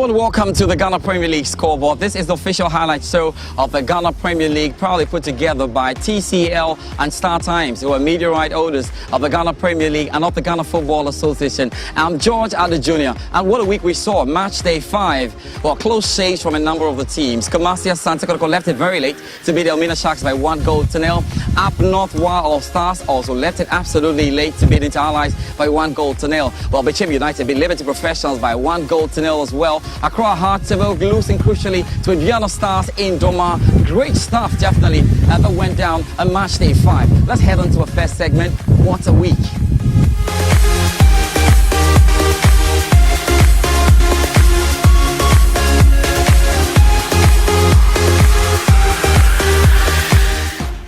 Hello and welcome to the Ghana Premier League scoreboard. This is the official highlight show of the Ghana Premier League, proudly put together by TCL and STAR Times, who are media right owners of the Ghana Premier League and of the Ghana Football Association. I'm George Addo Jnr. And what a week we saw. Match day 5. Well, close saves from a number of the teams. Kumasi Asante Kotoko left it very late to beat the Elmina Sharks by 1-0. Up North Wild All Stars also left it absolutely late to beat Inter Allies by 1-0. Well, Bechim United beat Liberty Professionals by 1-0 as well. Accra Harteville losing crucially to Indiana Stars in Doma. Great stuff, definitely, that went down on match day 5. Let's head on to a first segment. What a week.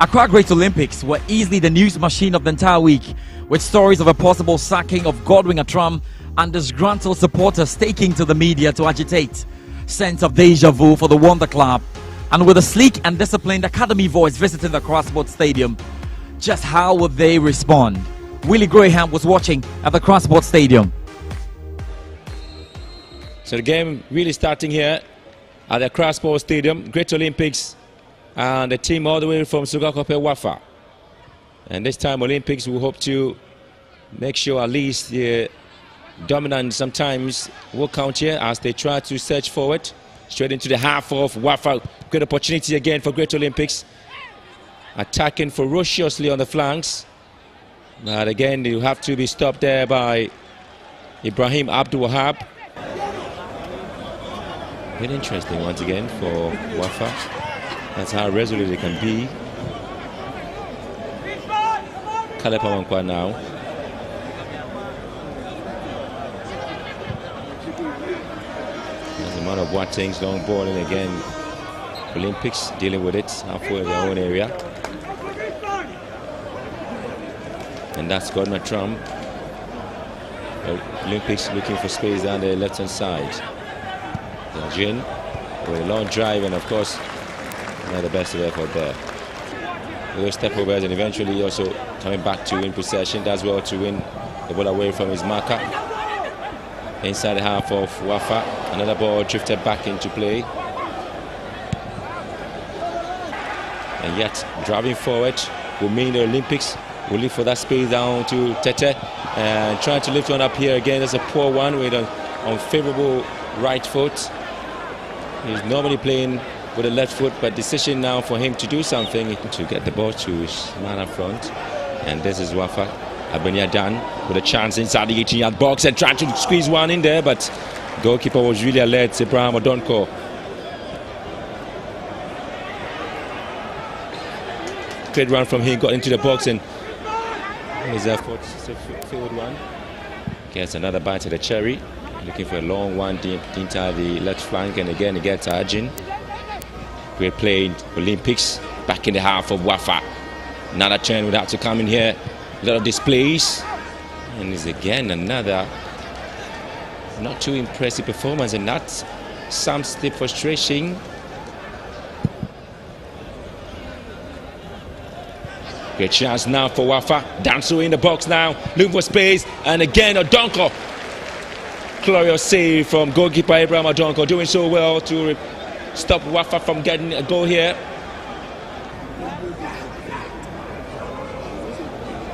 Accra Great Olympics were easily the news machine of the entire week, with stories of a possible sacking of Godwin Atram and disgruntled supporters taking to the media to agitate. Sense of deja vu for the Wonder Club. And with a sleek and disciplined academy voice visiting the Accra Sports Stadium, just how would they respond? Willie Graham was watching at the Accra Sports Stadium. So the game really starting here at the Accra Sports Stadium, Great Olympics, and the team all the way from Sugakope Wafa. And this time Olympics will hope to make sure at least the dominant sometimes will count here as they try to search forward straight into the half of Wafa. Great opportunity again for Great Olympics, attacking ferociously on the flanks, but again you have to be stopped there by Ibrahim Abdul Wahab. Very interesting once again for Wafa. That's how resolute they can be. Caleb Amankwa now. Amount of Boateng's long ball, and again Olympics dealing with it halfway of their own area, and that's Godwin Atram. Olympics looking for space down the left hand side. Jin with a long drive, and of course not the best of effort there. Those step overs, and eventually also coming back to win possession. Does well to win the ball away from his marker. Inside the half of Wafa, another ball drifted back into play. And yet, driving forward will mean the Olympics will look for that space down to Tete. And trying to lift one up here again. There's a poor one with an unfavorable right foot. He's normally playing with a left foot, but decision now for him to do something to get the ball to his man up front. And this is Wafa. Abenya Dan with a chance inside the 18-yard box and trying to squeeze one in there, but goalkeeper was really alert, Ibrahim Odonko. Great run from him, got into the box, and his effort, field one. Gets another bite at the cherry, looking for a long one deep inside the left flank, and again he gets Arjun. Great play in Olympics, back in the half of Wafa. Another turn would have to come in here. A lot of displays, and is again another not too impressive performance, and that's some stiff frustration. Great chance now for Wafa. Danso in the box now, looking for space, and again Odonko. Glorious save from goalkeeper Ibrahim Odonko, doing so well to stop Wafa from getting a goal here.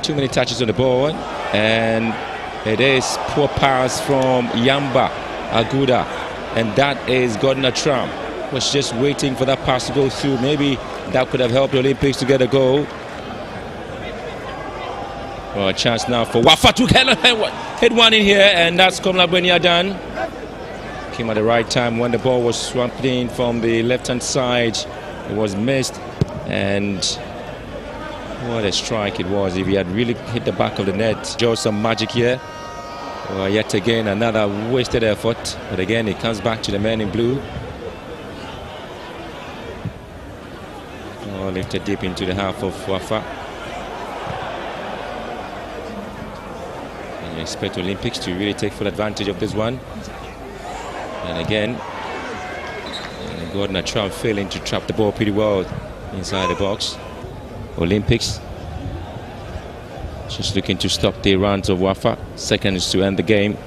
Too many touches on the ball, and it is poor pass from Yamba Aguda, and that is Godwin Atram. Was just waiting for that pass to go through. Maybe that could have helped the Olympics to get a goal. Well, a chance now for Wafa to hit one in here, and that's Komla Benyadan. Came at the right time when the ball was swamped in from the left-hand side. It was missed, and what a strike it was. If he had really hit the back of the net, show some magic here. Well, yet again, another wasted effort. But again, it comes back to the man in blue. Oh, lifted deep into the half of Wafa. And you expect Olympics to really take full advantage of this one. And again, Godwin Atram failing to trap the ball pretty well inside the box. Olympics just looking to stop the runs of Wafa. Seconds to end the game.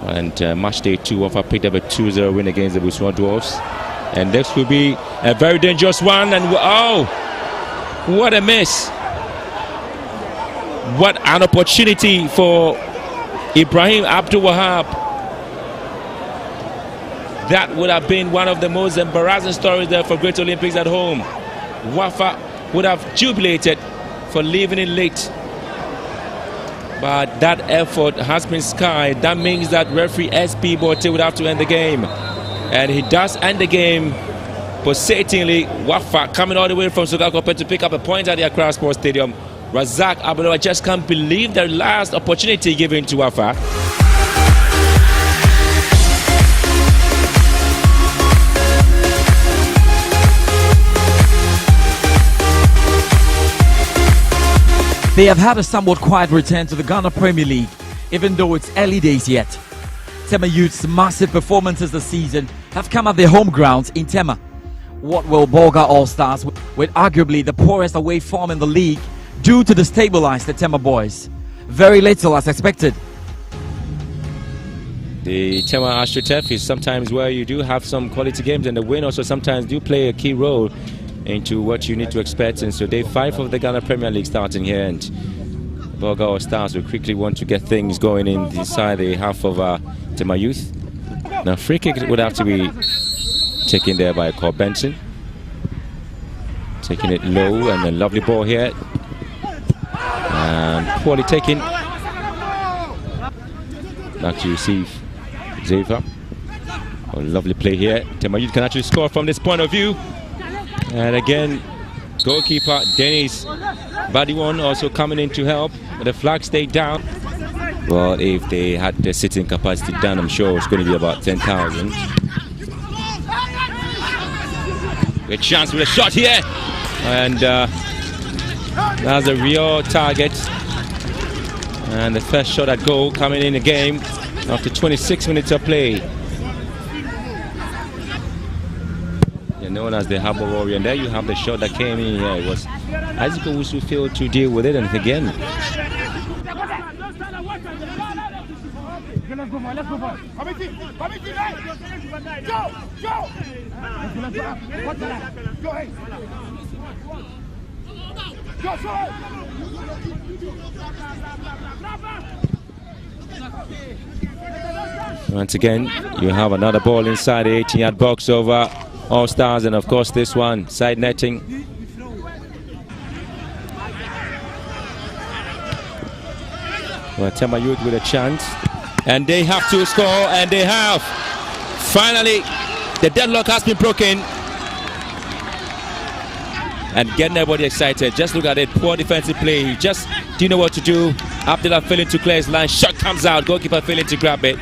And match day 2, Wafa picked up a 2-0 win against the Buswan Dwarfs. And this will be a very dangerous one. And oh, what a miss. What an opportunity for Ibrahim Abdul Wahab. That would have been one of the most embarrassing stories there for Great Olympics at home. Wafa would have jubilated for leaving it late. But that effort has been skied. That means that referee SP Bote would have to end the game. And he does end the game pulsatingly. Wafa coming all the way from Sugakope to pick up a point at the Accra Sports Stadium. Razak Abdullah just can't believe the last opportunity given to Wafa. They have had a somewhat quiet return to the Ghana Premier League, even though it's early days yet. Tema Youth's massive performances this season have come at their home grounds in Tema. What will Bolga All-Stars, with arguably the poorest away form in the league, do to destabilize the Tema boys? Very little as expected. The Tema AstroTurf is sometimes where you do have some quality games, and the win also sometimes do play a key role into what you need to expect. And so day 5 of the Ghana Premier League starting here, and Bolga All-Stars will quickly want to get things going inside the half of Tema Youth. Now free kick would have to be taken there by Cor Benson. Taking it low, and a lovely ball here. And poorly taken. Back to receive Zeva. Oh, lovely play here. Tema Youth can actually score from this point of view. And again, goalkeeper Dennis Badiwon also coming in to help. But the flag stayed down. Well, if they had the sitting capacity down, I'm sure it's going to be about 10,000. Good chance with a shot here. And that's a real target. And the first shot at goal coming in the game after 26 minutes of play. Known as the Harbour Warrior, and there you have the shot that came in here. It was Isaac Owusu failed to deal with it, and again once again you have another ball inside the 18-yard box over All-Stars, and of course this one, side netting. Well, Tema Youth with a chance, and they have to score, and they have. Finally, the deadlock has been broken. And getting everybody excited. Just look at it, poor defensive play. He just didn't know what to do. Abdullah failing to clear his line, shot comes out, goalkeeper failing to grab it.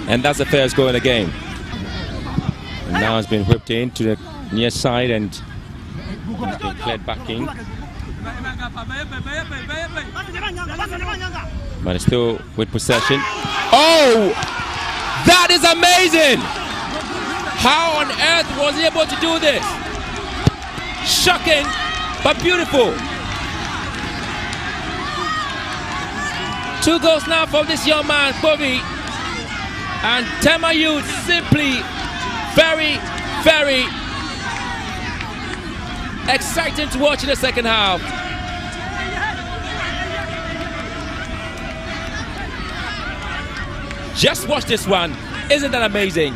And that's the first goal in the game. Now it's been whipped in to the near side, and it's been cleared back in. But it's still with possession. Oh! That is amazing! How on earth was he able to do this? Shocking, but beautiful. 2 goals now from this young man, Bobby. And Tema Youth simply very, very exciting to watch in the second half. Just watch this one. Isn't that amazing?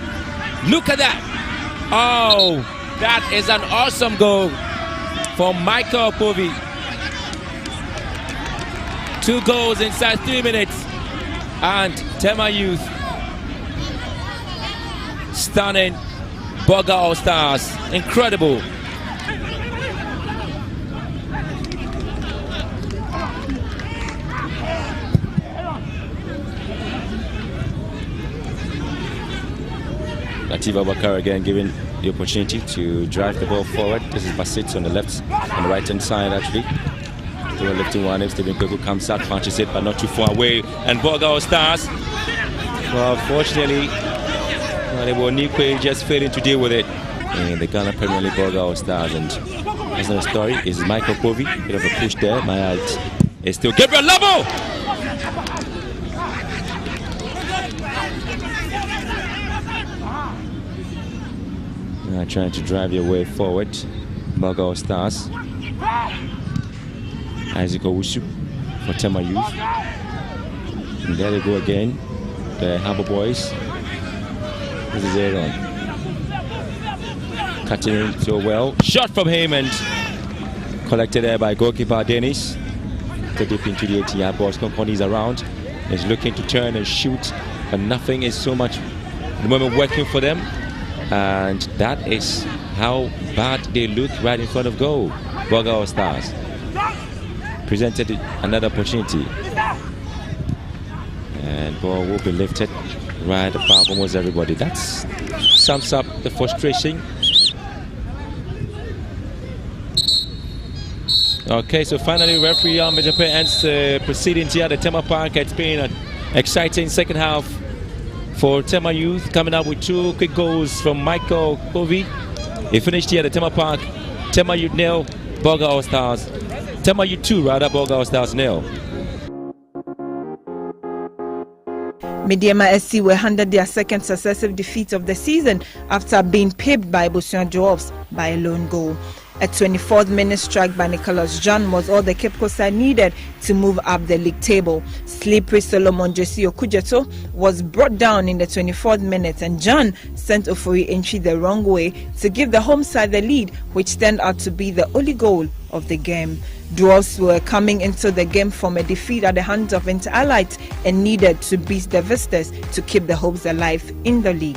Look at that. Oh, that is an awesome goal from Michael Povey. 2 goals inside 3 minutes. And Tema Youth stunning. Bolga All-Stars, incredible. Latif Abubakar again given the opportunity to drive the ball forward. This is Basit on the left, on the right hand side actually. Still lifting one if Stephen Kweku comes out, punches it, but not too far away. And Bolga All-Stars, well, fortunately, they were Nikwe just failing to deal with it in the Ghana Premier League. Bolga All-Stars. And that's another story is Michael Povey. Bit of a push there. My eyes is still Gabriel Labo. Trying to drive your way forward. Boga Stars. Isaac Owusu for Tema Youth. And there they go again. The Harbour Boys. This is Aaron. Cutting in so well. Shot from him and collected there by goalkeeper Dennis. Deep into the 80-yard box. Company's around. He's looking to turn and shoot, but nothing is so much at the moment working for them. And that is how bad they look right in front of goal. Boga Stars presented another opportunity. And ball will be lifted right above almost everybody. That sums up the frustration. Okay, so finally referee Mejape ends the proceedings here at the Tema Park. It's been an exciting second half for Tema Youth, coming up with 2 quick goals from Michael Kovi. He finished here at the Tema Park. Tema Youth 0, Boga Stars. Tema Youth 2 rather, Boga Stars 0. Mediama SC were handed their second successive defeat of the season after being pipped by Bosuan Dwarfs by a lone goal. A 24th minute strike by Nicholas John was all the Cape Coast side needed to move up the league table. Slippery Solomon Jesse Okujeto was brought down in the 24th minute, and John sent Ofori entry the wrong way to give the home side the lead, which turned out to be the only goal of the game. Dwarfs were coming into the game from a defeat at the hands of Inter-Allied and needed to beat the Visitors to keep the hopes alive in the league.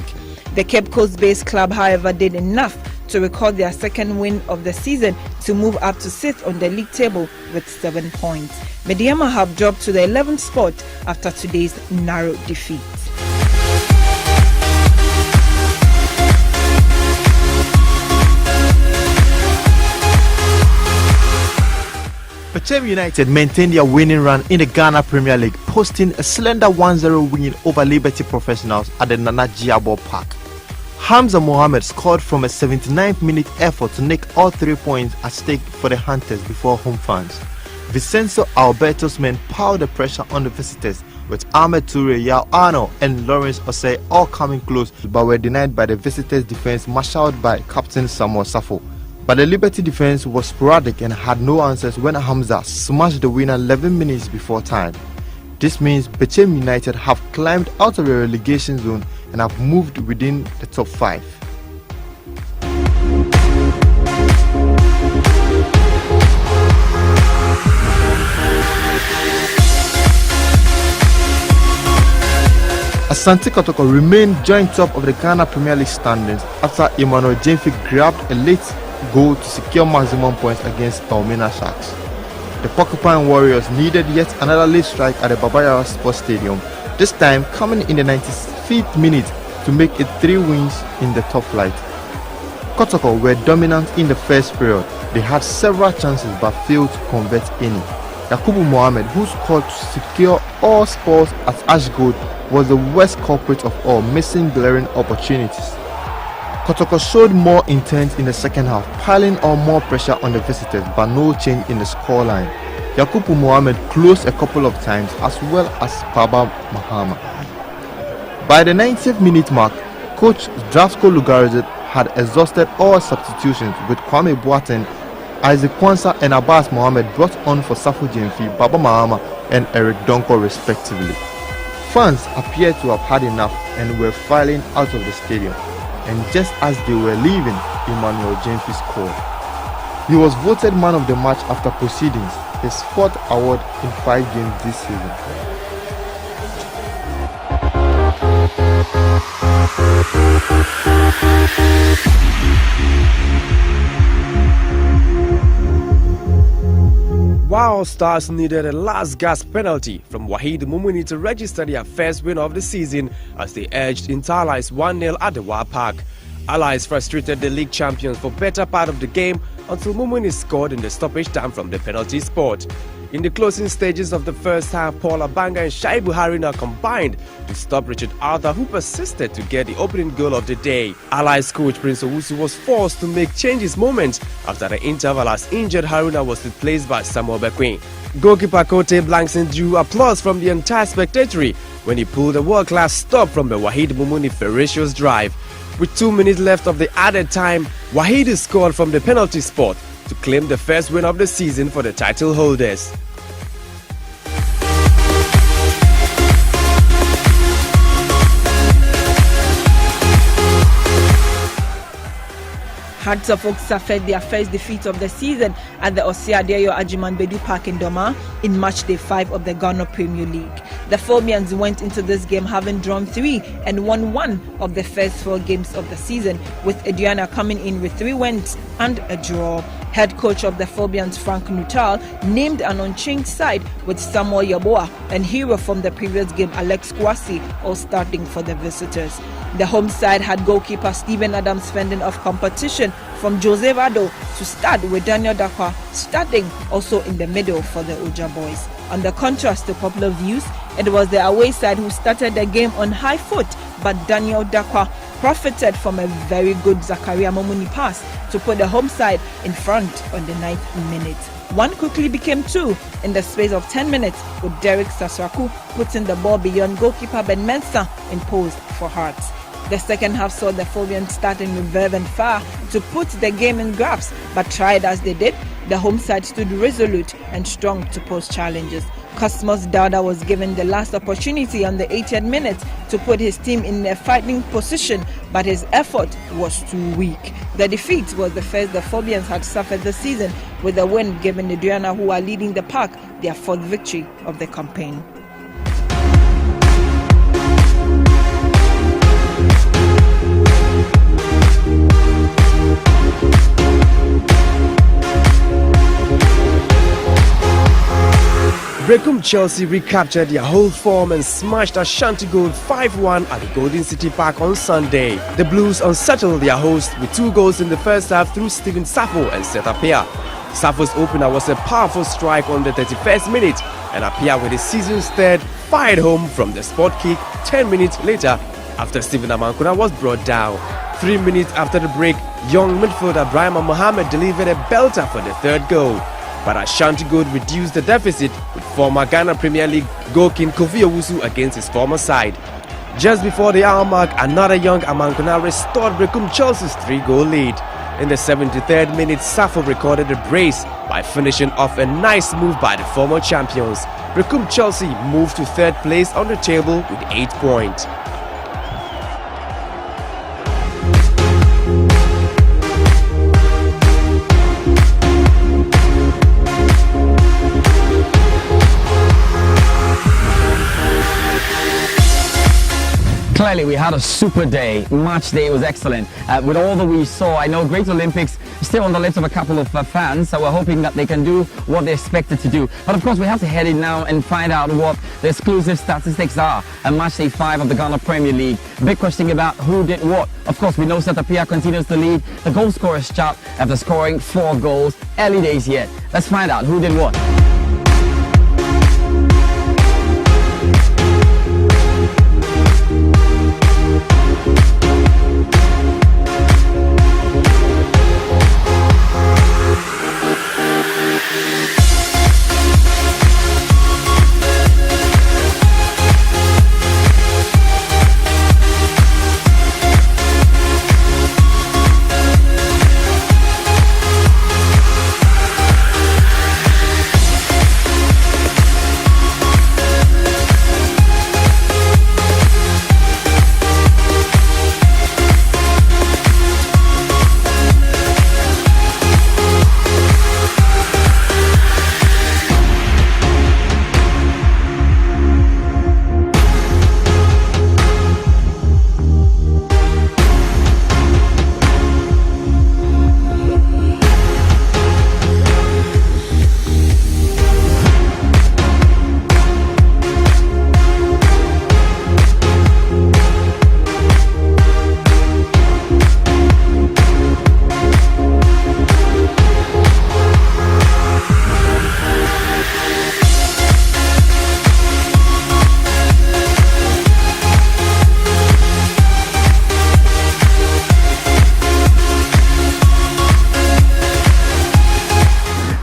The Cape Coast-based club, however, did enough to record their second win of the season to move up to 6th on the league table with 7 points. Mediama have dropped to the 11th spot after today's narrow defeat. Pechem United maintained their winning run in the Ghana Premier League, posting a slender 1-0 win over Liberty Professionals at the Nana Jiabo Park. Hamza Mohammed scored from a 79th minute effort to nick all 3 points at stake for the Hunters before home fans. Vincenzo Alberto's men piled the pressure on the visitors, with Ahmed Toure, Yao Arno and Lawrence Osei all coming close, but were denied by the visitors' defense marshaled by Captain Samuel Safo. But the Liberty defense was sporadic and had no answers when Hamza smashed the winner 11 minutes before time. This means Pechem United have climbed out of the relegation zone and have moved within the top 5. Asante Kotoko remained joint top of the Ghana Premier League standings after Emmanuel Jemfi grabbed a late goal to secure maximum points against Elmina Sharks. The Porcupine Warriors needed yet another late strike at the Babayara Sports Stadium, this time coming in the 95th minute to make it 3 wins in the top flight. Kotoko were dominant in the first period. They had several chances but failed to convert any. Yakubu Mohammed, who scored to secure all scores at Ashgold, was the worst culprit of all, missing glaring opportunities. Kotoko showed more intent in the second half, piling on more pressure on the visitors, but no change in the scoreline. Yakubu Mohammed closed a couple of times, as well as Baba Mahama. By the 90th minute mark, coach Drafsko Lugarizet had exhausted all substitutions, with Kwame Boateng, Isaac Kwanzaa and Abbas Mohammed brought on for Safo Jemfi, Baba Mahama and Eric Donko respectively. Fans appeared to have had enough and were filing out of the stadium. And just as they were leaving, Emmanuel Jemfi scored. He was voted man of the match after proceedings, his 4th award in 5 games this season. While Stars needed a last gasp penalty from Wahid Mumuni to register their first win of the season as they edged Inter-Allies 1-0 at the Wa Park. Allies frustrated the league champions for better part of the game until Mumuni scored in the stoppage time from the penalty spot. In the closing stages of the first half, Paul Abanga and Shaibu Haruna combined to stop Richard Arthur, who persisted to get the opening goal of the day. Allies coach Prince Owusu was forced to make changes moments after the interval as injured Haruna was replaced by Samuel Bekwin. Goalkeeper Kote Blankson drew applause from the entire spectatory when he pulled a world-class stop from the Wahid Mumuni ferocious drive. With 2 minutes left of the added time, Wahid scored from the penalty spot to claim the first win of the season for the title holders. Hearts of Oak suffered their first defeat of the season at the Osiadeyo Ajimanbedu Park in Doma in match day 5 of the Ghana Premier League. The Phobians went into this game having drawn 3 and won 1 of the first 4 games of the season, with Aduana coming in with 3 wins and a draw. Head coach of the Phobians, Frank Nuttall, named an unchanged side with Samuel Yaboa and hero from the previous game, Alex Kwasi, all starting for the visitors. The home side had goalkeeper Stephen Adams fending off competition from George Addo to start, with Daniel Dakwa starting also in the middle for the Oja boys. On the contrast to popular views, it was the away side who started the game on high foot, but Daniel Dakwa profited from a very good Zakaria Momuni pass to put the home side in front on the 9th minute. 1 quickly became 2 in the space of 10 minutes, with Derek Sasraku putting the ball beyond goalkeeper Ben Mensah in post for Hearts. The second half saw the Phobians starting with verve and fire to put the game in grasp, but tried as they did, the home side stood resolute and strong to pose challenges. Cosmos Dauda was given the last opportunity on the 80th minute to put his team in a fighting position, but his effort was too weak. The defeat was the first the Phobians had suffered this season, with a win giving the Aduana, who are leading the pack, their 4th victory of the campaign. Brecum Chelsea recaptured their whole form and smashed Ashanti Gold 5-1 at the Golden City Park on Sunday. The Blues unsettled their hosts with 2 goals in the first half through Stephen Safo and Seth Appiah. Safo's opener was a powerful strike on the 31st minute, and Appiah, with his season's 3rd, fired home from the spot kick 10 minutes later after Stephen Amankuna was brought down. 3 minutes after the break, young midfielder Brahima Mohammed delivered a belter for the 3rd goal. But Ashanti Gold reduced the deficit with former Ghana Premier League goal king Kofi Owusu against his former side. Just before the hour mark, another young Amankuna restored Brecum Chelsea's 3-goal lead. In the 73rd minute, Safo recorded a brace by finishing off a nice move by the former champions. Brecum Chelsea moved to 3rd place on the table with 8 points. Clearly, we had a super day. Match day was excellent. With all that we saw, I know Great Olympics still on the lips of a couple of fans, so we're hoping that they can do what they're expected to do. But of course, we have to head in now and find out what the exclusive statistics are at match day 5 of the Ghana Premier League. Big question about who did what. Of course, we know Seth Appiah continues to lead the goal scorers chart after scoring 4 goals. Early days yet. Let's find out who did what.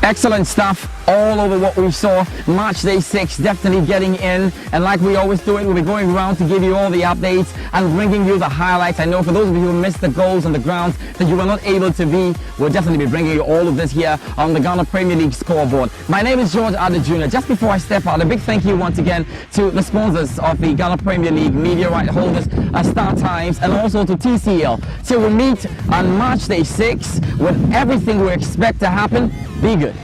Excellent stuff. all over what we saw. Match day 6 definitely getting in, and like we always do it, we'll be going around to give you all the updates and bringing you the highlights. I know for those of you who missed the goals on the grounds that you were not able to be, we'll definitely be bringing you all of this here on the Ghana Premier League scoreboard. My name is George Addo Jnr. Just before I step out, a big thank you once again to the sponsors of the Ghana Premier League, media right holders, STAR Times, and also to TCL. So we'll meet on March day 6 with everything we expect to happen. Be good.